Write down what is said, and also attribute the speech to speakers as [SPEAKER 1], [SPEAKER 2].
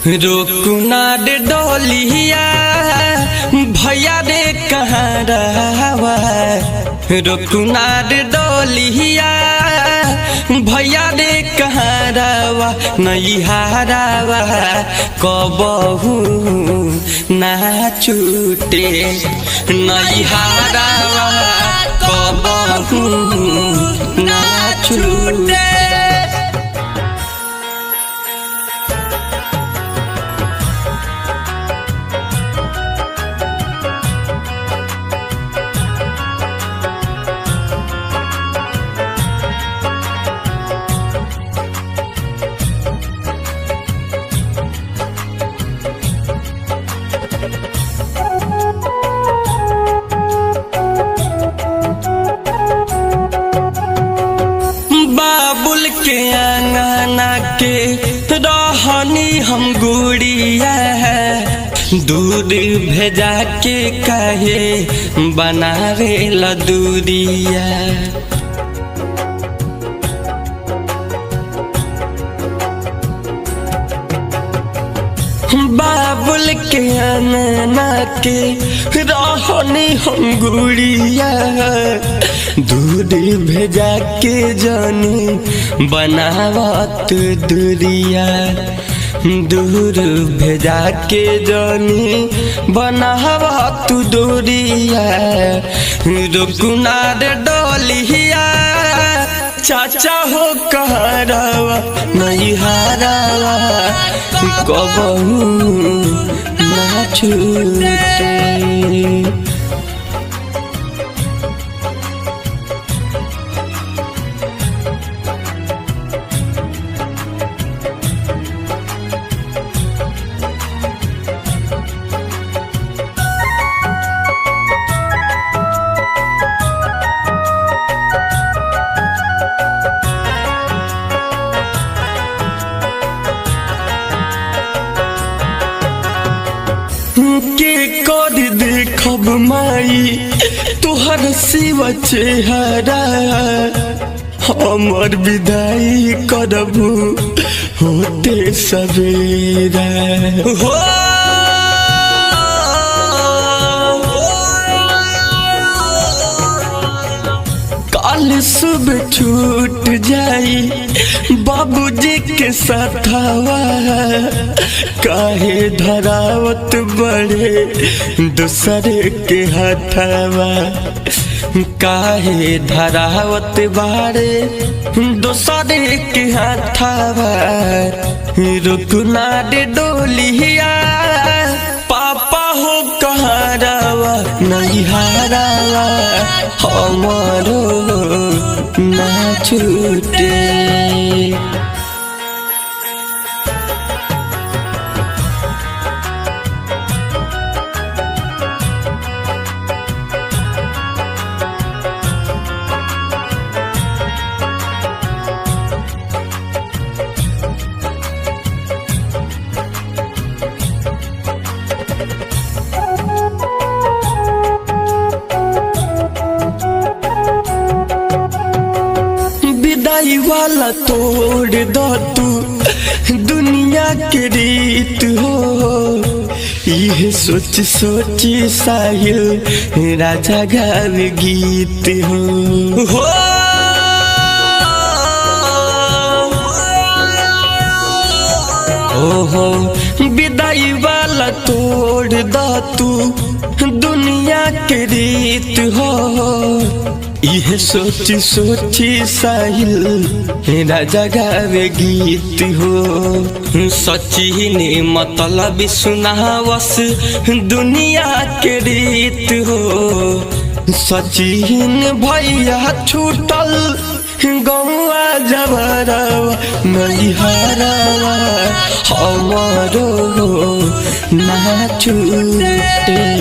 [SPEAKER 1] रोकुना रे डोलिया भैया रे कहाँ रहवा। रोकुना रे डोलिया भैया रे कहाँ रहवा। नैहरावा कबहू ना छूटे। नैहरावा कबहू ना छूटे। बाबुल के अंगना के रहनी हम गुड़िया है। दूर भेजा के कहे बनावे ला दूरिया। बाबुल के अंगना के रहनी हम गुड़िया। दूर भेजा के जानी बनावत दूरिया। दूर भेजा के जानी बनावत दूरिया। रुकुना रे डोलिया चाचा हो कहरावा। नैहरावा कबहू ना छूटे। के कर देखब माई तुहर शिव चेहरा। हमर विदाई करबू होते सवेरा। हो काल सुबह छूट जाई बाबूजी के साथवा। काहे धरावत बड़े दूसरे के हाथवा। काहे धरावत बारे दूसरे के हाथवा। रुकुना रे डोलिया पापा हो कहरावा। नैहरावा हमारो ना छूटे। विदाई वाला तोड़ दो तू दुनिया के रीत हो। यह सोच सोच साहिल राजा गावे गीत हो। ओहो विदाई वाला तोड़ दो तू दुनिया के रीत हो। यह सोच सोच साहिल राजा गावे गीत हो। सचिन मतलब सुनावस दुनिया के रीत हो। सचिन भैया छूटल गौआ जबरवा। नैहरावा हमारो ना छूटे।